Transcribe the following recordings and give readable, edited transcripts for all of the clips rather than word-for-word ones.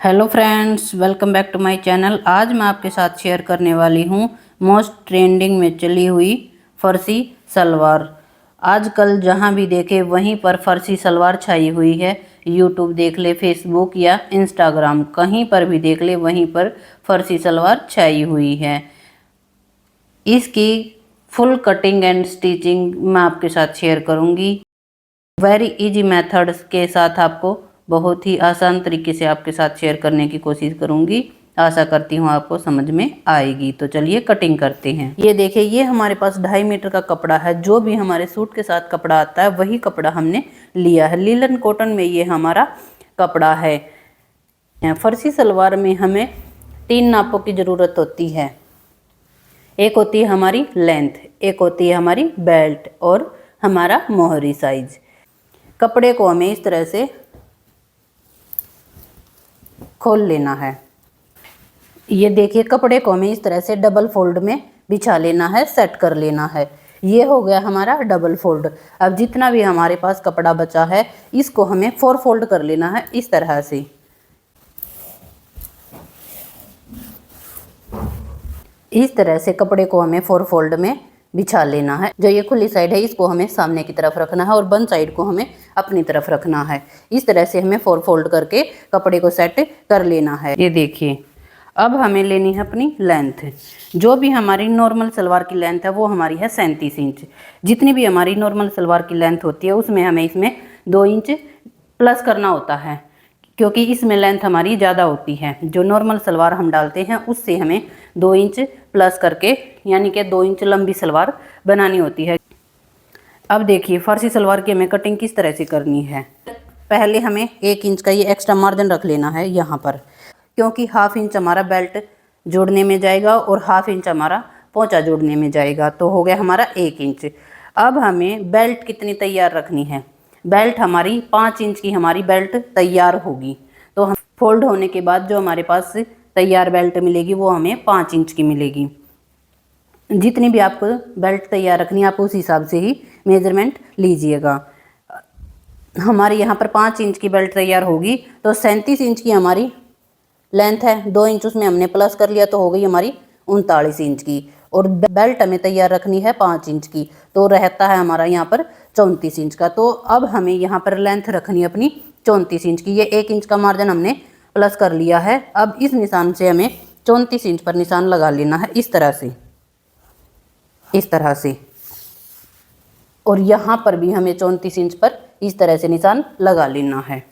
Hello friends, welcome back to my channel. आज मैं आपके साथ शेयर करने वाली हूँ मोस्ट ट्रेंडिंग में चली हुई फर्सी सलवार। आजकल जहाँ भी देखे वहीं पर फर्सी सलवार छाई हुई है। यूट्यूब देख ले, फेसबुक या इंस्टाग्राम, कहीं पर भी देख ले वहीं पर फर्सी सलवार छाई हुई है। इसकी फुल कटिंग एंड स्टिचिंग मैं आपके साथ शेयर करूँगी। वेरी इजी मेथड्स के साथ आपको बहुत ही आसान तरीके से आपके साथ शेयर करने की कोशिश करूंगी। आशा करती हूँ आपको समझ में आएगी। तो चलिए कटिंग करते हैं। ये देखिए, ये हमारे पास 2.5 मीटर का कपड़ा है। जो भी हमारे सूट के साथ कपड़ा आता है वही कपड़ा हमने लिया है। लीलन कॉटन में ये हमारा कपड़ा है। फर्सी सलवार में हमें 3 नापों की ज़रूरत होती है। एक होती है हमारी लेंथ, एक होती है हमारी बेल्ट और हमारा मोहरी साइज। कपड़े को हमें इस तरह से खोल लेना है। ये देखिए, कपड़े को हमें इस तरह से डबल फोल्ड में बिछा लेना है, सेट कर लेना है। ये हो गया हमारा डबल फोल्ड। अब जितना भी हमारे पास कपड़ा बचा है इसको हमें 4 फोल्ड कर लेना है इस तरह से। इस तरह से कपड़े को हमें 4 फोल्ड में बिछा लेना है। जो ये खुली साइड है इसको हमें सामने की तरफ रखना है और बंद साइड को हमें अपनी तरफ रखना है। इस तरह से हमें 4 फोल्ड करके कपड़े को सेट कर लेना है। ये देखिए, अब हमें लेनी है अपनी लेंथ। जो भी हमारी नॉर्मल सलवार की लेंथ है वो हमारी है 37 इंच। जितनी भी हमारी नॉर्मल सलवार की लेंथ होती है उसमें हमें इसमें 2 इंच प्लस करना होता है, क्योंकि इसमें लेंथ हमारी ज़्यादा होती है। जो नॉर्मल सलवार हम डालते हैं उससे हमें 2 इंच प्लस करके, यानी कि 2 इंच लंबी सलवार बनानी होती है। अब देखिए, फर्सी सलवार की हमें कटिंग किस तरह से करनी है। पहले हमें 1 इंच का ये एक्स्ट्रा मार्जिन रख लेना है यहाँ पर, क्योंकि 1/2 इंच हमारा बेल्ट जोड़ने में जाएगा और 1/2 इंच हमारा पोंचा जोड़ने में जाएगा। तो हो गया हमारा 1 इंच। अब हमें बेल्ट कितनी तैयार रखनी है। बेल्ट हमारी 5 इंच की हमारी बेल्ट तैयार होगी। तो हम फोल्ड होने के बाद जो हमारे पास तैयार बेल्ट मिलेगी वो हमें 5 इंच की मिलेगी। जितनी भी आपको बेल्ट तैयार रखनी है आप उस हिसाब से ही मेजरमेंट लीजिएगा। हमारी यहाँ पर 5 इंच की बेल्ट तैयार होगी तो 37 इंच की हमारी लेंथ है। 2 इंच उसमें हमने प्लस कर लिया तो हो गई हमारी 39 इंच की। और बेल्ट हमें तैयार रखनी है 5 इंच की, तो रहता है हमारा यहाँ पर 34 इंच का। तो अब हमें यहाँ पर लेंथ रखनी है अपनी 34 इंच की। ये 1 इंच का मार्जिन हमने प्लस कर लिया है। अब इस निशान से हमें 34 इंच पर निशान लगा लेना है इस तरह से, इस तरह से। और यहाँ पर भी हमें 34 इंच पर इस तरह से निशान लगा लेना है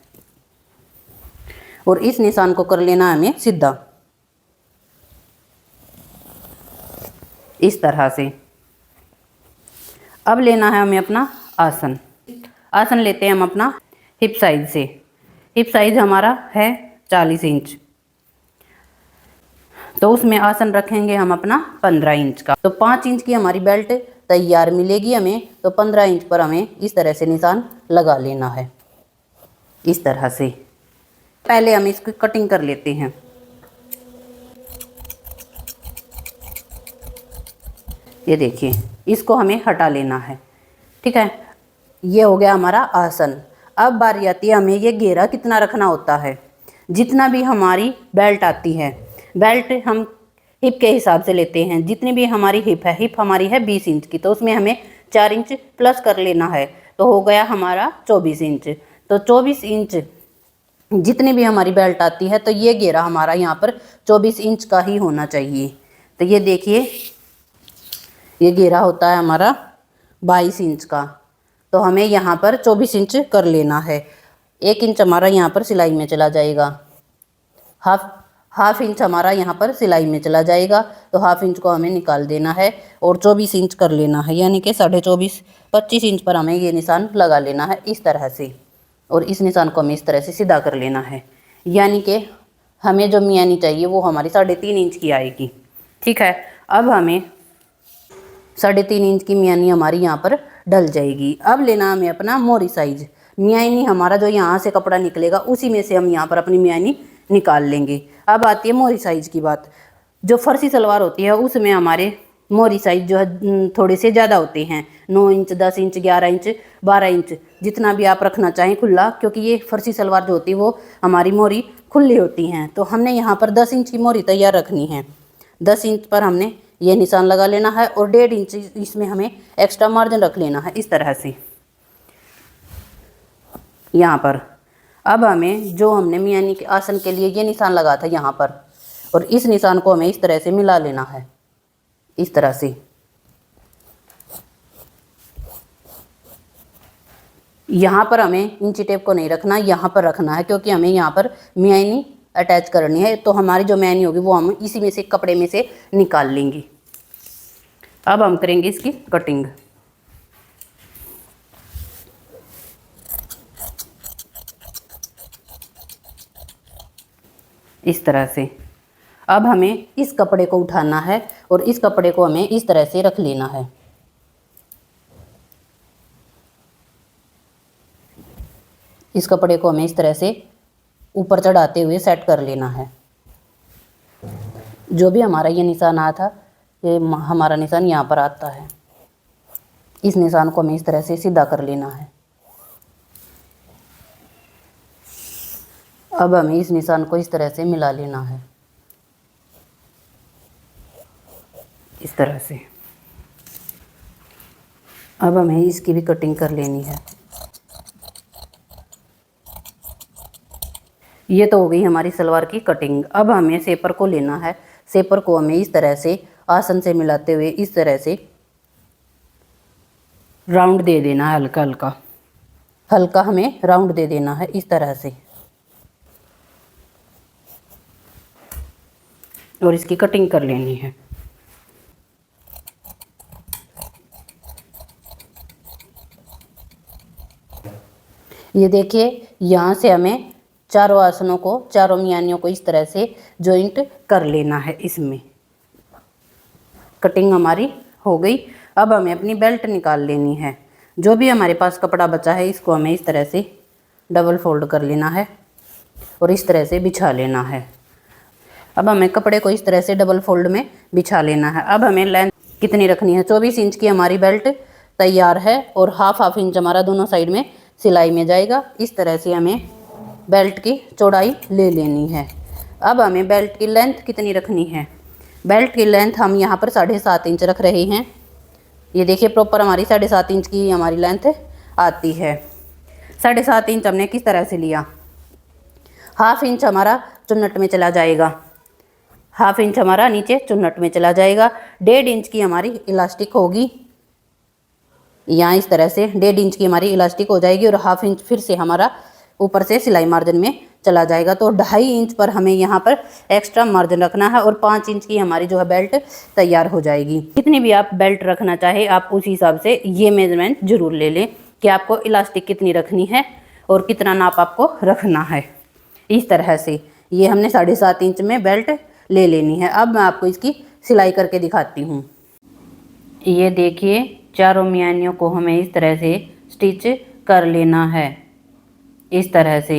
और इस निशान को कर लेना है हमें सीधा इस तरह से। अब लेना है हमें अपना आसन। आसन लेते हैं हम अपना हिप साइज से। हिप साइज हमारा है 40 इंच, तो उसमें आसन रखेंगे हम अपना 15 इंच का। तो 5 इंच की हमारी बेल्ट तैयार मिलेगी हमें, तो 15 इंच पर हमें इस तरह से निशान लगा लेना है इस तरह से। पहले हम इसकी कटिंग कर लेते हैं। ये देखिए, इसको हमें हटा लेना है, ठीक है। ये हो गया हमारा आसन। अब बारी आती है हमें ये घेरा कितना रखना होता है। जितना भी हमारी बेल्ट आती है, बेल्ट हम हिप के हिसाब से लेते हैं। जितनी भी हमारी हिप है, हिप हमारी है 20 इंच की, तो उसमें हमें 4 इंच प्लस कर लेना है, तो हो गया हमारा 24 इंच। तो 24 इंच जितनी भी हमारी बेल्ट आती है तो ये घेरा हमारा यहाँ पर 24 इंच का ही होना चाहिए। तो ये देखिए, ये घेरा होता है हमारा 22 इंच का, तो हमें यहाँ पर 24 इंच कर लेना है। 1 इंच हमारा यहाँ पर सिलाई में चला जाएगा, हाफ इंच हमारा यहाँ पर सिलाई में चला जाएगा, तो हाफ इंच को हमें निकाल देना है और 24 इंच कर लेना है, यानी कि 24.5 25 इंच पर हमें ये निशान लगा लेना है इस तरह से। और इस निशान को हमें इस तरह से सीधा कर लेना है, यानी कि हमें जो मियानी चाहिए वो हमारी 3.5 इंच की आएगी, ठीक है। अब हमें 3.5 इंच की मियानी हमारी यहाँ पर डल जाएगी। अब लेना हमें अपना मोरी साइज। मियानी हमारा जो यहाँ से कपड़ा निकलेगा उसी में से हम यहाँ पर अपनी मियानी निकाल लेंगे। अब आती है मोरी साइज की बात। जो फर्सी सलवार होती है उसमें हमारे मोरी साइज जो है थोड़े से ज़्यादा होते हैं, 9 इंच, 10 इंच, 11 इंच, 12 इंच। जितना भी आप रखना चाहें खुला, क्योंकि ये फर्सी सलवार जो होती है वो हमारी मोरी खुली होती हैं। तो हमने यहाँ पर 10 इंच की मोरी तैयार रखनी है। 10 इंच पर हमने ये निशान लगा लेना है और 1.5 इंच इसमें हमें एक्स्ट्रा मार्जिन रख लेना है इस तरह से यहाँ पर। अब हमें जो हमने मियानी के आसन के लिए ये निशान लगा था यहाँ पर, और इस निशान को हमें इस तरह से मिला लेना है इस तरह से। यहाँ पर हमें इंची टेप को नहीं रखना, यहाँ पर रखना है, क्योंकि हमें यहाँ पर मियानी अटैच करनी है। तो हमारी जो मियानी होगी वो हम इसी में से कपड़े में से निकाल लेंगे। अब हम करेंगे इसकी कटिंग। इस तरह से अब हमें इस कपड़े को उठाना है और इस कपड़े को हमें इस तरह से रख लेना है। इस कपड़े को हमें इस तरह से ऊपर चढ़ाते हुए सेट कर लेना है। जो भी हमारा ये निशान आया था, ये हमारा निशान यहाँ पर आता है। इस निशान को हमें इस तरह से सीधा कर लेना है। अब हमें इस निशान को इस तरह से मिला लेना है इस तरह से। अब हमें इसकी भी कटिंग कर लेनी है। ये तो हो गई हमारी सलवार की कटिंग। अब हमें सेपर को लेना है। सेपर को हमें इस तरह से आसन से मिलाते हुए इस तरह से राउंड दे देना है, हल्का हल्का हल्का हमें राउंड दे देना है इस तरह से, और इसकी कटिंग कर लेनी है। ये देखिए, यहाँ से हमें चारों आसनों को, चारों मियानियों को इस तरह से जॉइंट कर लेना है। इसमें कटिंग हमारी हो गई। अब हमें अपनी बेल्ट निकाल लेनी है। जो भी हमारे पास कपड़ा बचा है इसको हमें इस तरह से डबल फोल्ड कर लेना है और इस तरह से बिछा लेना है। अब हमें कपड़े को इस तरह से डबल फोल्ड में बिछा लेना है। अब हमें लेंथ कितनी रखनी है, 24 इंच की हमारी बेल्ट तैयार है और हाफ इंच हमारा दोनों साइड में सिलाई में जाएगा। इस तरह से हमें बेल्ट की चौड़ाई ले लेनी है। अब हमें बेल्ट की लेंथ कितनी रखनी है, बेल्ट की लेंथ हम यहाँ पर 7.5 इंच रख रहे हैं। ये देखिए, प्रॉपर हमारी 7.5 इंच की हमारी लेंथ आती है। 7.5 इंच हमने किस तरह से लिया, हाफ इंच हमारा चुन्नट में चला जाएगा, हाफ इंच हमारा नीचे चुन्नट में चला जाएगा। 1.5 इंच की हमारी इलास्टिक होगी, यहाँ इस तरह से 1.5 इंच की हमारी इलास्टिक हो जाएगी और हाफ इंच फिर से हमारा ऊपर से सिलाई मार्जिन में चला जाएगा। तो 2.5 इंच पर हमें यहाँ पर एक्स्ट्रा मार्जिन रखना है और 5 इंच की हमारी जो है बेल्ट तैयार हो जाएगी। कितनी भी आप बेल्ट रखना चाहे आप उस हिसाब से ये मेजरमेंट जरूर ले लें कि आपको इलास्टिक कितनी रखनी है और कितना नाप आपको रखना है। इस तरह से ये हमने 7.5 इंच में बेल्ट ले लेनी है। अब मैं आपको इसकी सिलाई करके दिखाती हूँ। ये देखिए, चारों मियानियों को हमें इस तरह से स्टिच कर लेना है। इस तरह से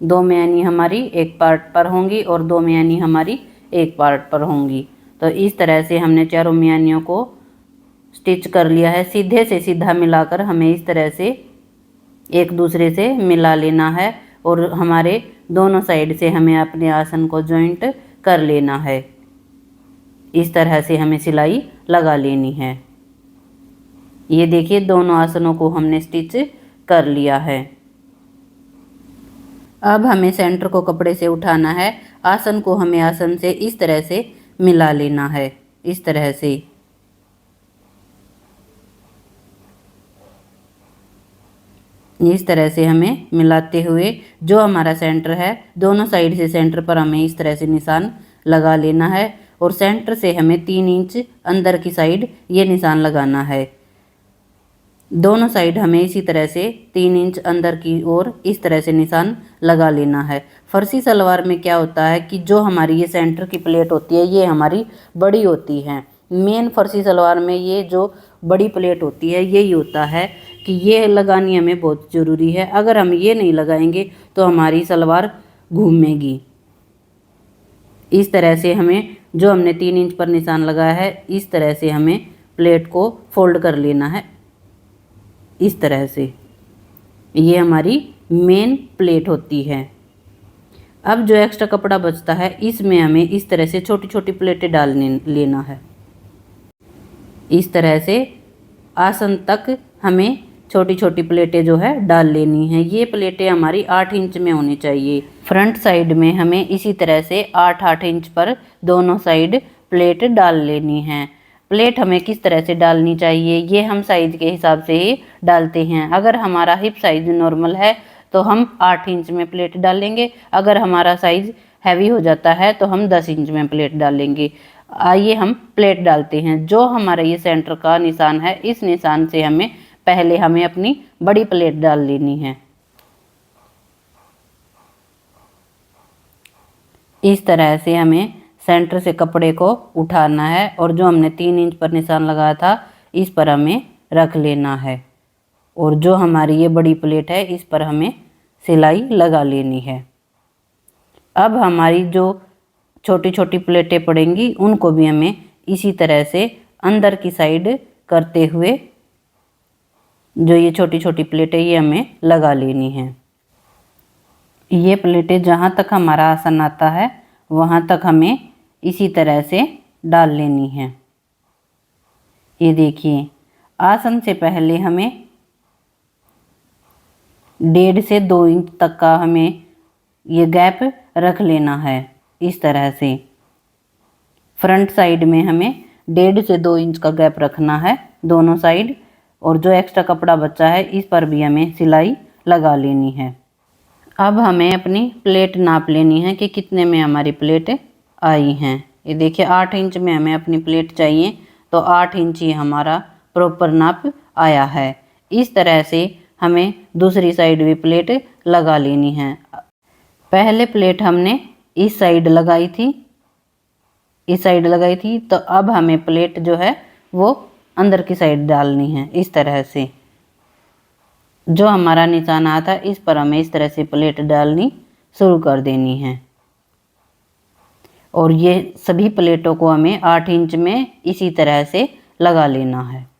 2 मियानी हमारी एक पार्ट पर होंगी और 2 मियानी हमारी एक पार्ट पर होंगी। तो इस तरह से हमने चारों मियानियों को स्टिच कर लिया है। सीधे से सीधा मिलाकर हमें इस तरह से एक दूसरे से मिला लेना है और हमारे दोनों साइड से हमें अपने आसन को जॉइंट कर लेना है। इस तरह से हमें सिलाई लगा लेनी है। ये देखिए, दोनों आसनों को हमने स्टिच कर लिया है। अब हमें सेंटर को कपड़े से उठाना है। आसन को हमें आसन से इस तरह से मिला लेना है, इस तरह से। इस तरह से हमें मिलाते हुए जो हमारा सेंटर है, दोनों साइड से सेंटर पर हमें इस तरह से निशान लगा लेना है और सेंटर से हमें 3 इंच अंदर की साइड ये निशान लगाना है। दोनों साइड हमें इसी तरह से 3 इंच अंदर की ओर इस तरह से निशान लगा लेना है। फर्सी सलवार में क्या होता है कि जो हमारी ये सेंटर की प्लेट होती है ये हमारी बड़ी होती है। मेन फर्सी सलवार में ये जो बड़ी प्लेट होती है यही होता है कि ये लगानी हमें बहुत ज़रूरी है। अगर हम ये नहीं लगाएंगे तो हमारी सलवार घूमेगी। इस तरह से हमें जो हमने 3 इंच पर निशान लगाया है इस तरह से हमें प्लेट को फोल्ड कर लेना है, इस तरह से। ये हमारी मेन प्लेट होती है। अब जो एक्स्ट्रा कपड़ा बचता है इसमें हमें इस तरह से छोटी छोटी प्लेटें डालने लेना है। इस तरह से आसन तक हमें छोटी छोटी प्लेटें जो है डाल लेनी है। ये प्लेटें हमारी 8 इंच में होनी चाहिए। फ्रंट साइड में हमें इसी तरह से 8-8 इंच पर दोनों साइड प्लेट डाल लेनी है। प्लेट हमें किस तरह से डालनी चाहिए ये हम साइज के हिसाब से ही डालते हैं। अगर हमारा हिप साइज नॉर्मल है तो हम 8 इंच में प्लेट डालेंगे। अगर हमारा साइज हैवी हो जाता है तो हम 10 इंच में प्लेट डालेंगे। आइए हम प्लेट डालते हैं। जो हमारा ये सेंटर का निशान है इस निशान से हमें अपनी बड़ी प्लेट डाल लेनी है। इस तरह से हमें सेंटर से कपड़े को उठाना है और जो हमने 3 इंच पर निशान लगाया था इस पर हमें रख लेना है और जो हमारी ये बड़ी प्लेट है इस पर हमें सिलाई लगा लेनी है। अब हमारी जो छोटी छोटी प्लेटें पड़ेंगी उनको भी हमें इसी तरह से अंदर की साइड करते हुए जो ये छोटी छोटी प्लेटें ये हमें लगा लेनी है। ये प्लेटें जहाँ तक हमारा आसन आता है वहाँ तक हमें इसी तरह से डाल लेनी है। ये देखिए आसन से पहले हमें 1.5 से 2 इंच तक का हमें ये गैप रख लेना है। इस तरह से फ्रंट साइड में हमें 1.5 से 2 इंच का गैप रखना है दोनों साइड और जो एक्स्ट्रा कपड़ा बचा है इस पर भी हमें सिलाई लगा लेनी है। अब हमें अपनी प्लेट नाप लेनी है कि कितने में हमारी प्लेट आई हैं। ये देखिए 8 इंच में हमें अपनी प्लेट चाहिए तो 8 इंच ही हमारा प्रॉपर नाप आया है। इस तरह से हमें दूसरी साइड भी प्लेट लगा लेनी है। पहले प्लेट हमने इस साइड लगाई थी तो अब हमें प्लेट जो है वो अंदर की साइड डालनी है। इस तरह से जो हमारा निशान आता है इस पर हमें इस तरह से प्लेट डालनी शुरू कर देनी है और ये सभी प्लेटों को हमें 8 इंच में इसी तरह से लगा लेना है।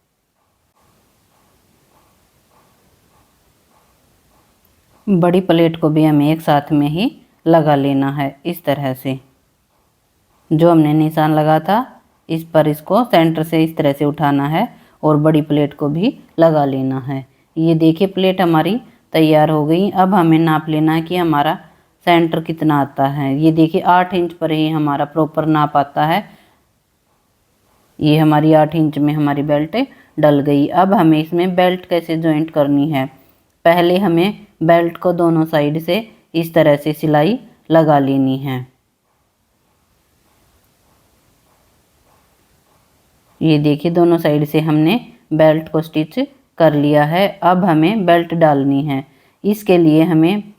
बड़ी प्लेट को भी हमें एक साथ में ही लगा लेना है। इस तरह से जो हमने निशान लगा था इस पर इसको सेंटर से इस तरह से उठाना है और बड़ी प्लेट को भी लगा लेना है। ये देखिए प्लेट हमारी तैयार हो गई। अब हमें नाप लेना है कि हमारा सेंटर कितना आता है। ये देखिए 8 इंच पर ही हमारा प्रॉपर नाप आता है। ये हमारी 8 इंच में हमारी बेल्ट डल गई। अब हमें इसमें बेल्ट कैसे जॉइंट करनी है। पहले हमें बेल्ट को दोनों साइड से इस तरह से सिलाई लगा लेनी है। ये देखिए दोनों साइड से हमने बेल्ट को स्टिच कर लिया है। अब हमें बेल्ट डालनी है। इसके लिए हमें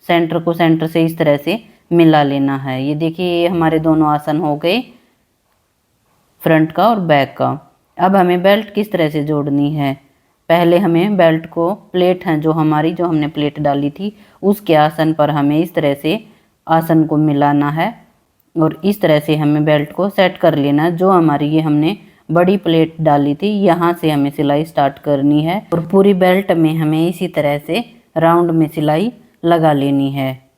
सेंटर को सेंटर से इस तरह से मिला लेना है। ये देखिए ये हमारे दोनों आसन हो गए फ्रंट का और बैक का। अब हमें बेल्ट किस तरह से जोड़नी है। पहले हमें बेल्ट को प्लेट है जो हमने प्लेट डाली थी उसके आसन पर हमें इस तरह से आसन को मिलाना है और इस तरह से हमें बेल्ट को सेट कर लेना। जो हमारी ये हमने बड़ी प्लेट डाली थी यहाँ से हमें सिलाई स्टार्ट करनी है और पूरी बेल्ट में हमें इसी तरह से राउंड में सिलाई लगा लेनी है।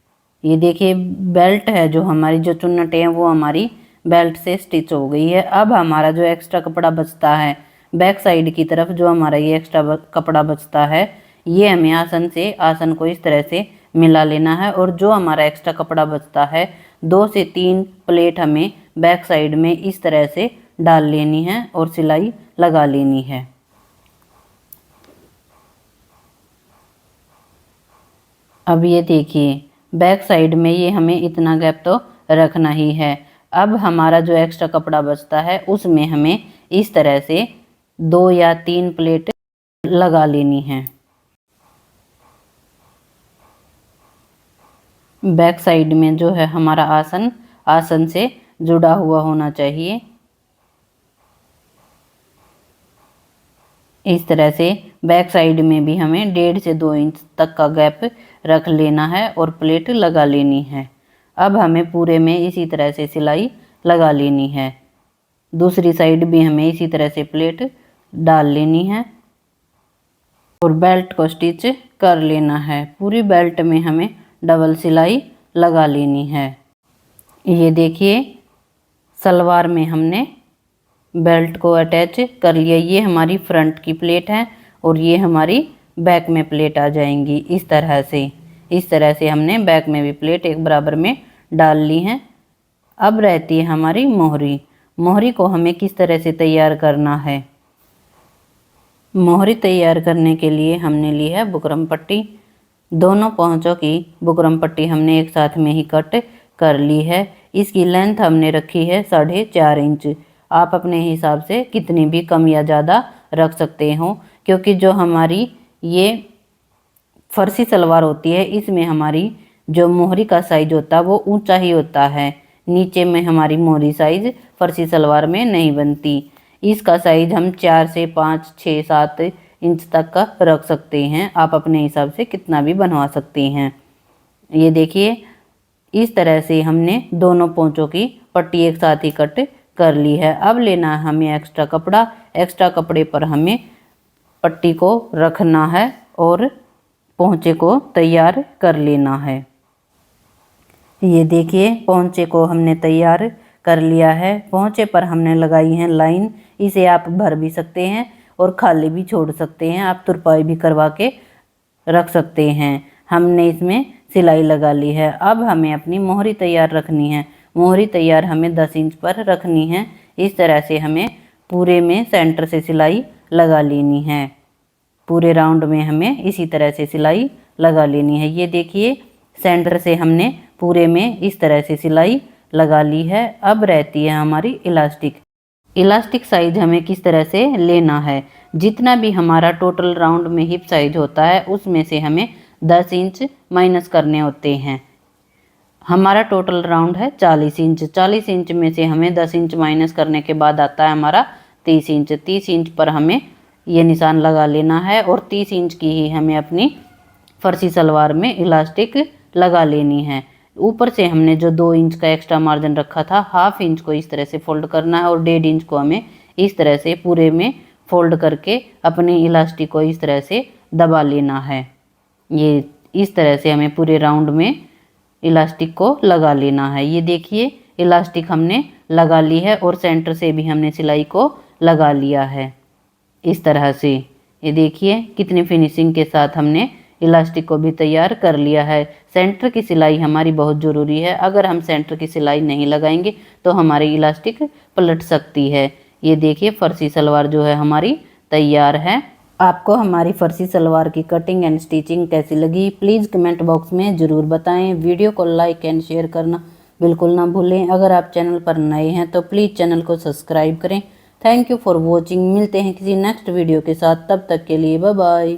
ये देखिए बेल्ट है जो हमारी जो चुन्नटें हैं वो हमारी बेल्ट से स्टिच हो गई है। अब हमारा जो एक्स्ट्रा कपड़ा बचता है बैक साइड की तरफ जो हमारा ये एक्स्ट्रा कपड़ा बचता है ये हमें आसन को इस तरह से मिला लेना है और जो हमारा एक्स्ट्रा कपड़ा बचता है 2 से 3 प्लेट हमें बैक साइड में इस तरह से डाल लेनी है और सिलाई लगा लेनी है। अब ये देखिए बैक साइड में ये हमें इतना गैप तो रखना ही है। अब हमारा जो एक्स्ट्रा कपड़ा बचता है उसमें हमें इस तरह से 2 या 3 प्लेट लगा लेनी है। बैक साइड में जो है हमारा आसन से जुड़ा हुआ होना चाहिए। इस तरह से बैक साइड में भी हमें 1.5 से 2 इंच तक का गैप रख लेना है और प्लेट लगा लेनी है। अब हमें पूरे में इसी तरह से सिलाई लगा लेनी है। दूसरी साइड भी हमें इसी तरह से प्लेट डाल लेनी है और बेल्ट को स्टिच कर लेना है। पूरी बेल्ट में हमें डबल सिलाई लगा लेनी है। ये देखिए सलवार में हमने बेल्ट को अटैच कर लिया। ये हमारी फ्रंट की प्लेट है और ये हमारी बैक में प्लेट आ जाएंगी इस तरह से। इस तरह से हमने बैक में भी प्लेट एक बराबर में डाल ली है। अब रहती है हमारी मोहरी। मोहरी को हमें किस तरह से तैयार करना है। मोहरी तैयार करने के लिए हमने ली है बुकरम पट्टी। दोनों पहुंचों की बुकरम पट्टी हमने एक साथ में ही कट कर ली है। इसकी लेंथ हमने रखी है 4.5 इंच। आप अपने हिसाब से कितनी भी कम या ज़्यादा रख सकते हो, क्योंकि जो हमारी ये फर्सी सलवार होती है इसमें हमारी जो मोहरी का साइज होता है वो ऊंचा ही होता है। नीचे में हमारी मोहरी साइज फर्सी सलवार में नहीं बनती। इसका साइज हम 4 से 5, 6, 7 इंच तक का रख सकते हैं। आप अपने हिसाब से कितना भी बनवा सकते हैं। ये देखिए इस तरह से हमने दोनों पोंचों की पट्टी एक साथ ही कट कर ली है। अब लेना है हमें एक्स्ट्रा कपड़ा। एक्स्ट्रा कपड़े पर हमें पट्टी को रखना है और पोंचे को तैयार कर लेना है। ये देखिए पोंचे को हमने तैयार कर लिया है। पोंचे पर हमने लगाई है लाइन। इसे आप भर भी सकते हैं और खाली भी छोड़ सकते हैं। आप तुरपाई भी करवा के रख सकते हैं। हमने इसमें सिलाई लगा ली है। अब हमें अपनी मोहरी तैयार रखनी है। मोहरी तैयार हमें 10 इंच पर रखनी है। इस तरह से हमें पूरे में सेंटर से सिलाई लगा लेनी है। पूरे राउंड में हमें इसी तरह से सिलाई लगा लेनी है। ये देखिए सेंटर से हमने पूरे में इस तरह से सिलाई लगा ली है। अब रहती है हमारी इलास्टिक। इलास्टिक साइज हमें किस तरह से लेना है। जितना भी हमारा टोटल राउंड में हिप साइज होता है उसमें से हमें 10 इंच माइनस करने होते हैं। हमारा टोटल राउंड है 40 इंच। 40 इंच में से हमें 10 इंच माइनस करने के बाद आता है हमारा 30 इंच। 30 इंच पर हमें ये निशान लगा लेना है और 30 इंच की ही हमें अपनी फर्सी सलवार में इलास्टिक लगा लेनी है। ऊपर से हमने जो 2 इंच का एक्स्ट्रा मार्जिन रखा था, ½ इंच को इस तरह से फोल्ड करना है और 1.5 इंच को हमें इस तरह से पूरे में फोल्ड करके अपनी इलास्टिक को इस तरह से दबा लेना है। ये इस तरह से हमें पूरे राउंड में इलास्टिक को लगा लेना है। ये देखिए इलास्टिक हमने लगा ली है और सेंटर से भी हमने सिलाई को लगा लिया है इस तरह से। ये देखिए कितनी फिनिशिंग के साथ हमने इलास्टिक को भी तैयार कर लिया है। सेंटर की सिलाई हमारी बहुत ज़रूरी है। अगर हम सेंटर की सिलाई नहीं लगाएंगे तो हमारी इलास्टिक पलट सकती है। ये देखिए फर्सी सलवार जो है हमारी तैयार है। आपको हमारी फर्सी सलवार की कटिंग एंड स्टिचिंग कैसी लगी प्लीज़ कमेंट बॉक्स में ज़रूर बताएं। वीडियो को लाइक एंड शेयर करना बिल्कुल ना भूलें। अगर आप चैनल पर नए हैं तो प्लीज़ चैनल को सब्सक्राइब करें। Thank you for watching. मिलते हैं किसी नेक्स्ट वीडियो के साथ, तब तक के लिए बाय बाय।